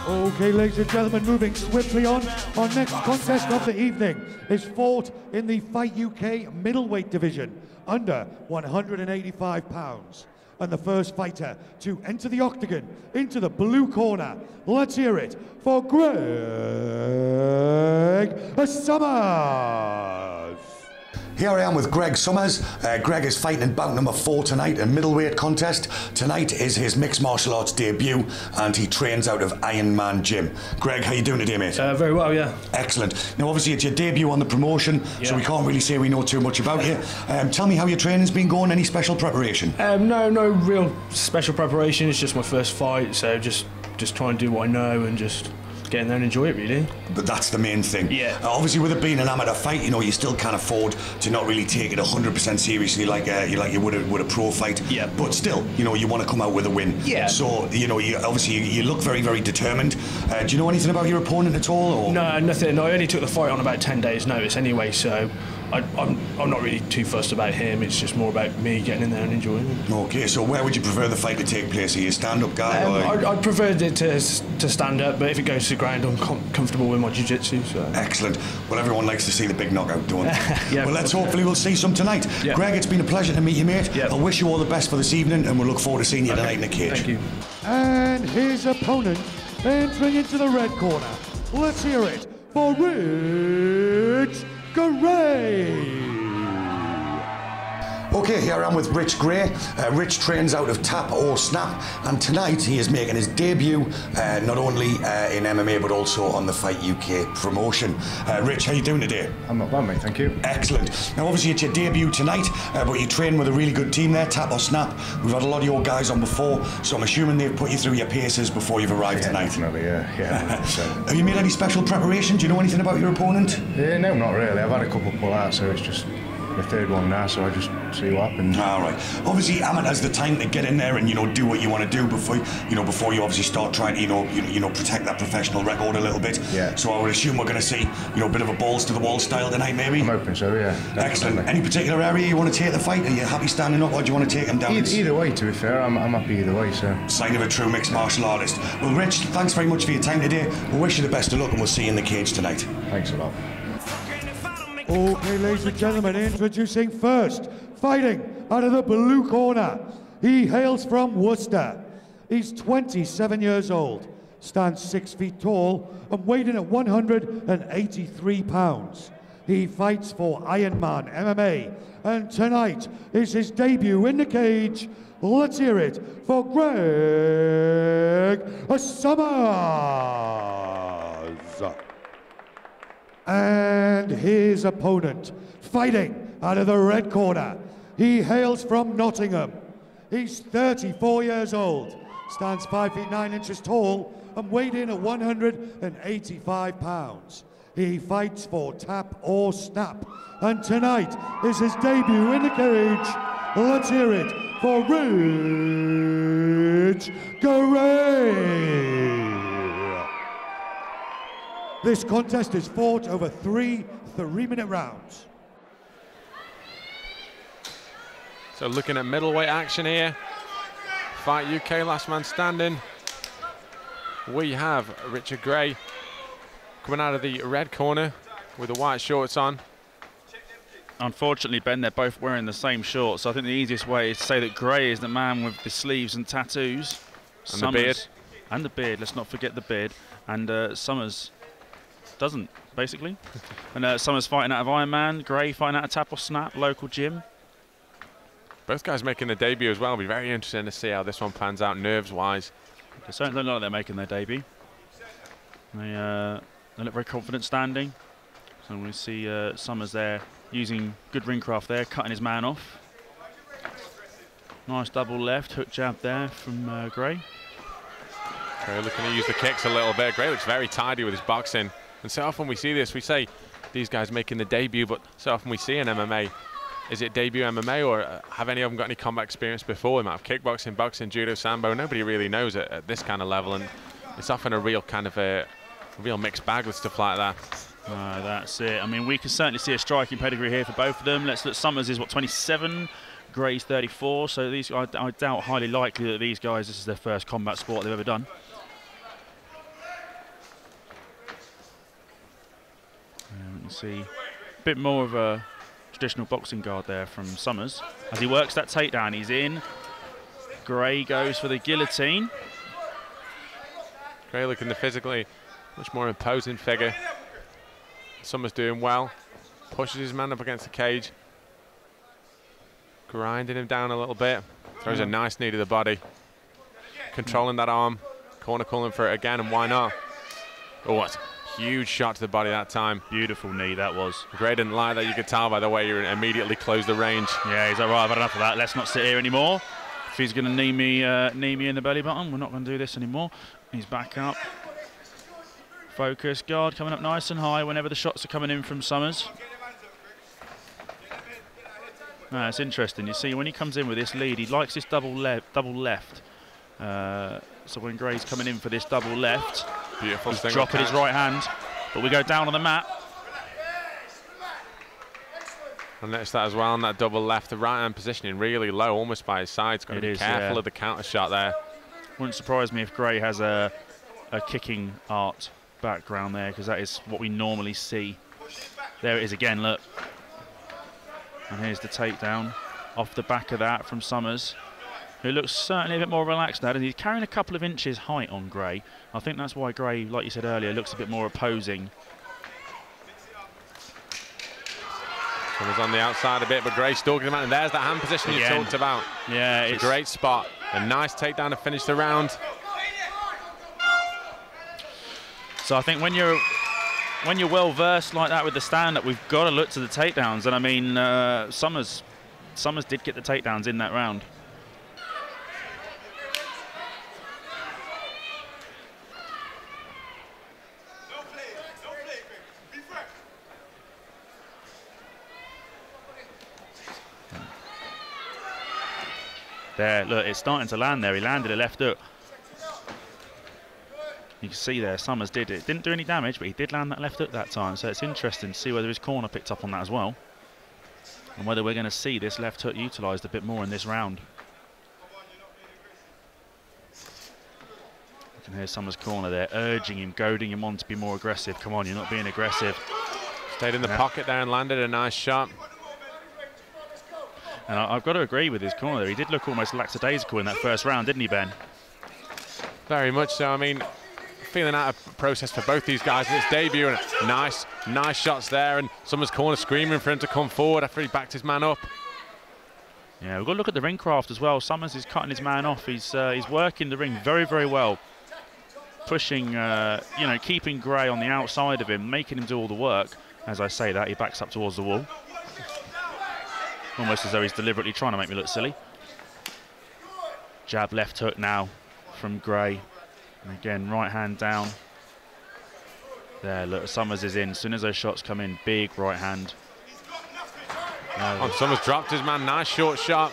Okay, ladies and gentlemen, moving swiftly on. Our next contest of the evening is fought in the Fight UK middleweight division, under 185 pounds. And the first fighter to enter the octagon into the blue corner, let's hear it for Greg Summers. Here I am with Greg Summers. Greg is fighting in bout number 4 tonight, a middleweight contest. Tonight is his mixed martial arts debut, and he trains out of Mann gym. Greg, how you doing today, mate? Very well, yeah. Excellent. Now, obviously, it's your debut on the promotion, so we can't really say we know too much about you. Tell me how your training's been going. Any special preparation? No real special preparation. It's just my first fight, so just try and do what I know and just get in there and enjoy it, really. But that's the main thing. Yeah. Obviously, with it being an amateur fight, you know, you still can't afford to not really take it 100% seriously like you would a pro fight. Yeah. But still, you know, you want to come out with a win. Yeah. So, you know, you look very, very determined. Do you know anything about your opponent at all? Or? No, nothing. I only took the fight on about 10 days' notice anyway, so I'm not really too fussed about him. It's just more about me getting in there and enjoying it. Okay, so where would you prefer the fight to take place? Are you a stand-up guy? I'd prefer it to stand up, but if it goes to the ground, I'm comfortable with my jiu-jitsu. So. Excellent. Well, everyone likes to see the big knockout, don't they? Yeah, well, hopefully we'll see some tonight. Yeah. Greg, it's been a pleasure to meet you, mate. Yeah. I wish you all the best for this evening, and we'll look forward to seeing you tonight in the cage. Thank you. And his opponent entering into the red corner. Let's hear it for Rich Gray. Okay, here I am with Rich Gray. Rich trains out of Tap or Snap, and tonight he is making his debut not only in MMA but also on the Fight UK promotion. Rich, how you doing today? I'm not bad, mate, thank you. Excellent. Now obviously it's your debut tonight, but you train with a really good team there, Tap or Snap. We've had a lot of your guys on before, so I'm assuming they've put you through your paces before you've arrived tonight. Definitely, yeah. So. Have you made any special preparation? Do you know anything about your opponent? No, not really. I've had a couple pull out, so it's just the third one now, so I just see what happens. All right. Obviously, amateurs the time to get in there and do what you want to do before you obviously start trying to protect that professional record a little bit. Yeah. So I would assume we're going to see a bit of a balls to the wall style tonight, maybe. I'm hoping so, yeah. Definitely. Excellent. Any particular area you want to take the fight? Are you happy standing up, or do you want to take him down? Either way, to be fair, I'm happy either way. So. Sign of a true mixed martial artist. Well, Rich, thanks very much for your time today. We wish you the best of luck, and we'll see you in the cage tonight. Thanks a lot. Okay, ladies and gentlemen, introducing first, fighting out of the blue corner. He hails from Worcester. He's 27 years old, stands 6 feet tall, and weighed in at 183 pounds. He fights for Mann MMA, and tonight is his debut in the cage. Let's hear it for Greg Summers. And his opponent, fighting out of the red corner. He hails from Nottingham. He's 34 years old, stands 5 feet 9 inches tall, and weighed in at 185 pounds. He fights for Tap or Snap, and tonight is his debut in the cage. Let's hear it for Rich Gray. This contest is fought over 3 3-minute rounds. So looking at middleweight action here. Fight UK, last man standing. We have Richard Gray coming out of the red corner with the white shorts on. Unfortunately, Ben, they're both wearing the same shorts. So I think the easiest way is to say that Gray is the man with the sleeves and tattoos. And Summers, the beard. And the beard, let's not forget the beard. And Summers doesn't, basically. And Summers fighting out of Mann, Gray fighting out of Tap or Snap, local gym. Both guys making their debut as well. It'll be very interesting to see how this one pans out nerves-wise. They certainly don't look like they're making their debut. They look very confident standing. So we see Summers there using good ring craft there, cutting his man off. Nice double left, hook jab there from Gray. Gray looking to use the kicks a little bit. Gray looks very tidy with his boxing. And so often we see this, we say these guys making the debut, but so often we see in MMA, is it debut MMA, or have any of them got any combat experience before? They might have kickboxing, boxing, judo, sambo. Nobody really knows it at this kind of level, and it's often a real kind of a real mixed bag with stuff like that. That's it. I mean, we can certainly see a striking pedigree here for both of them. Let's look. Summers is, what, 27? Gray's 34. So these, I doubt highly likely that these guys, this is their first combat sport they've ever done. see a bit more of a traditional boxing guard there from Summers. As he works that takedown, he's in. Gray goes for the guillotine. Gray looking the physically much more imposing figure. Summers doing well. Pushes his man up against the cage. Grinding him down a little bit. Throws a nice knee to the body. Controlling that arm. Corner calling for it again, and why not? Oh, what a huge shot to the body that time. Beautiful knee that was. Gray didn't like that. You could tell by the way he immediately closed the range. Yeah, he's like, right, I've had enough of that. Let's not sit here anymore. If he's going to knee me in the belly button, we're not going to do this anymore. He's back up. Focus, guard coming up nice and high whenever the shots are coming in from Summers. It's interesting. You see, when he comes in with this lead, he likes this double left. So when Gray's coming in for this double left, beautiful, he's dropping his right hand. But we go down on the mat. I noticed that as well on that double left. The right hand positioning really low, almost by his side. He's got to be careful of the counter shot there. Wouldn't surprise me if Gray has a kicking art background there, because that is what we normally see. There it is again, look. And here's the takedown off the back of that from Summers, who looks certainly a bit more relaxed now, and he's carrying a couple of inches height on Gray. I think that's why Gray, like you said earlier, looks a bit more opposing. Summers on the outside a bit, but Gray stalking him out, and there's that hand position you talked about. Yeah, it's a great spot. A nice takedown to finish the round. So I think when you're well versed like that with the stand-up, we've got to look to the takedowns. And I mean, Summers did get the takedowns in that round. There, look, it's starting to land there. He landed a left hook. You can see there, Summers did it. Didn't do any damage, but he did land that left hook that time. So it's interesting to see whether his corner picked up on that as well, and whether we're going to see this left hook utilised a bit more in this round. You can hear Summers' corner there, urging him, goading him on to be more aggressive. Come on, you're not being aggressive. Stayed in the pocket there and landed a nice shot. And I've got to agree with his corner there. He did look almost lackadaisical in that first round, didn't he, Ben? Very much so. I mean, feeling out a process for both these guys in its debut, and nice shots there, and Summers' corner screaming for him to come forward after he backed his man up. Yeah, we've got to look at the ring craft as well. Summers is cutting his man off. He's working the ring very, very well, pushing, keeping Gray on the outside of him, making him do all the work. As I say that, he backs up towards the wall, almost as though he's deliberately trying to make me look silly. Jab left hook now from Gray. And again, right hand down. There, look, Summers is in. As soon as those shots come in, big right hand. Summers dropped his man, nice short shot.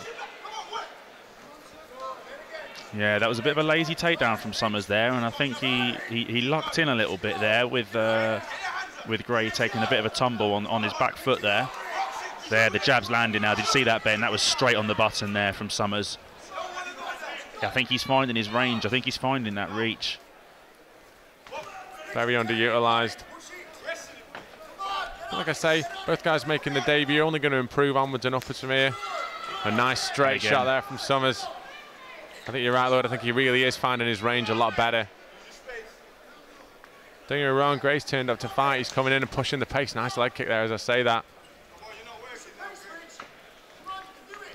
Yeah, that was a bit of a lazy takedown from Summers there, and I think he locked in a little bit there with Gray taking a bit of a tumble on his back foot there. There, the jab's landing now. Did you see that, Ben? That was straight on the button there from Summers. I think he's finding his range. I think he's finding that reach. Very underutilised. Like I say, both guys making the debut, only going to improve onwards and upwards from here. A nice straight shot there from Summers. I think you're right, Lord. I think he really is finding his range a lot better. Don't get me wrong, Gray's turned up to fight. He's coming in and pushing the pace. Nice leg kick there as I say that.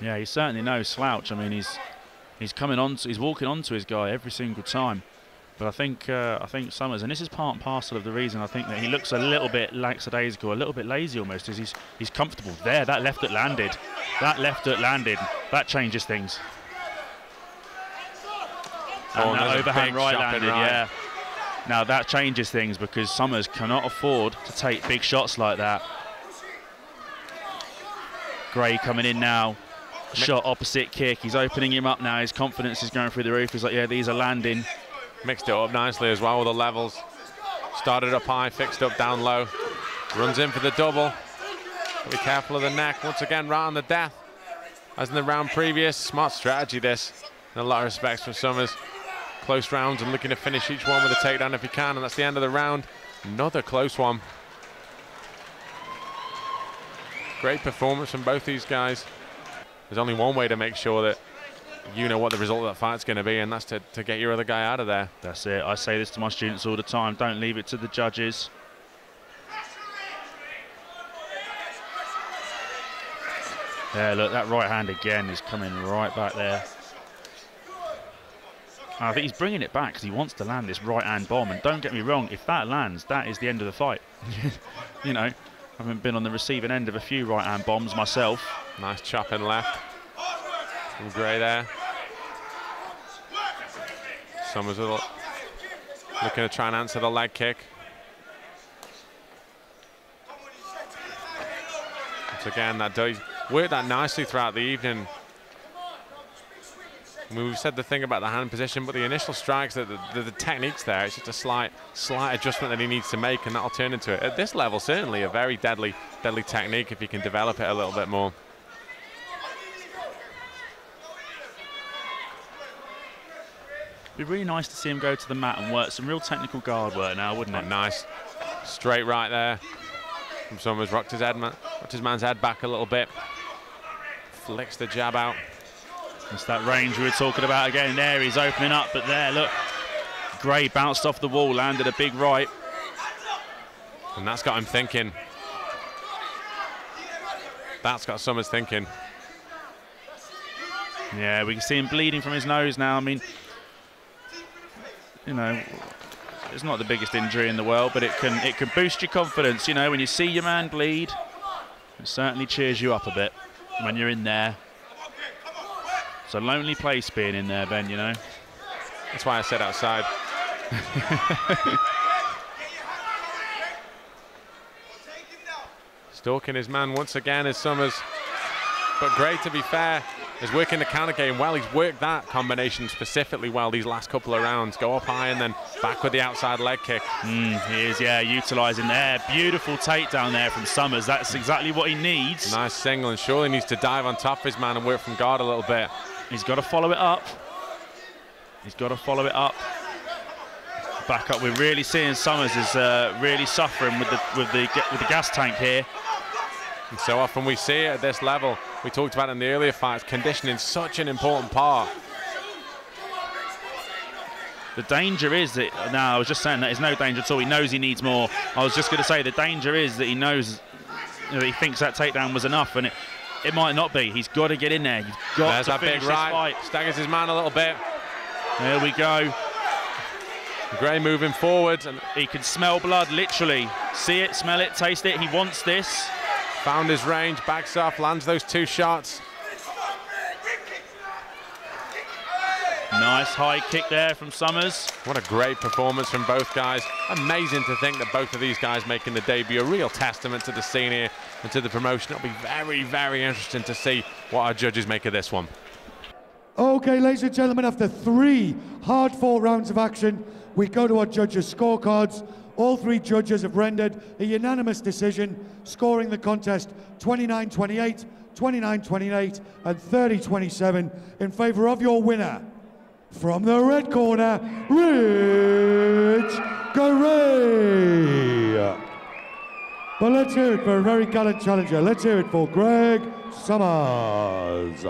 Yeah, he's certainly no slouch. I mean, he's coming on, he's walking onto his guy every single time. But I think Summers, and this is part and parcel of the reason I think that he looks a little bit lackadaisical, a little bit lazy almost, is he's comfortable. There, that left hook landed. That left hook landed. That changes things. And that overhand right landed, yeah. Now that changes things, because Summers cannot afford to take big shots like that. Gray coming in now. Shot, opposite kick. He's opening him up now. His confidence is going through the roof. He's like, yeah, these are landing. Mixed it up nicely as well with the levels. Started up high, fixed up down low. Runs in for the double. Be careful of the neck. Once again, right on the death. As in the round previous. Smart strategy this, in a lot of respects from Summers. Close rounds and looking to finish each one with a takedown if he can. And that's the end of the round. Another close one. Great performance from both these guys. There's only one way to make sure that you know what the result of that fight's going to be, and that's to get your other guy out of there. That's it. I say this to my students all the time. Don't leave it to the judges. Yeah, look, that right hand again is coming right back there. I think he's bringing it back because he wants to land this right hand bomb. And don't get me wrong, if that lands, that is the end of the fight. You know, I haven't been on the receiving end of a few right hand bombs myself. Nice chop in left from Gray there. Summers looking to try and answer the leg kick. Once again, that does work that nicely throughout the evening. I mean, we've said the thing about the hand position, but the initial strikes, the technique's there. It's just a slight adjustment that he needs to make, and that'll turn into it. At this level, certainly a very deadly technique if you can develop it a little bit more. It'd be really nice to see him go to the mat and work some real technical guard work now, wouldn't it? Nice. Straight right there from Summers. Rocked his man's head back a little bit. Flicks the jab out. It's that range we were talking about again. There, he's opening up, but there, look. Gray bounced off the wall, landed a big right. And that's got him thinking. That's got Summers thinking. Yeah, we can see him bleeding from his nose now. I mean, you know, it's not the biggest injury in the world, but it can boost your confidence. You know, when you see your man bleed, it certainly cheers you up a bit when you're in there. It's a lonely place being in there, Ben, you know. That's why I said outside. Stalking his man once again is Summers. But Gray, to be fair, is working the counter game well. He's worked that combination specifically well these last couple of rounds. Go up high and then back with the outside leg kick. He is, yeah, utilising there. Beautiful takedown there from Summers. That's exactly what he needs. Nice single, and surely needs to dive on top of his man and work from guard a little bit. He's got to follow it up. He's got to follow it up. Back up. We're really seeing Summers is really suffering with the gas tank here. And so often we see it at this level. We talked about in the earlier fights, conditioning such an important part. The danger is that, now I was just saying that there's no danger at all. He knows he needs more. I was just going to say the danger is that he knows, you know, he thinks that takedown was enough, and it might not be. He's got to get in there. You've got to finish this fight. Staggers his man a little bit. There we go. Gray moving forward, and he can smell blood, literally. See it, smell it, taste it. He wants this. Found his range, backs off, lands those two shots. Nice high kick there from Summers. What a great performance from both guys. Amazing to think that both of these guys making the debut. A real testament to the scene here and to the promotion. It'll be very, very interesting to see what our judges make of this one. Okay, ladies and gentlemen, after 3 hard-fought rounds of action, we go to our judges' scorecards. All 3 judges have rendered a unanimous decision, scoring the contest 29-28, 29-28, and 30-27 in favour of your winner. From the red corner, Rich Garay. But let's hear it for a very gallant challenger. Let's hear it for Greg Summers.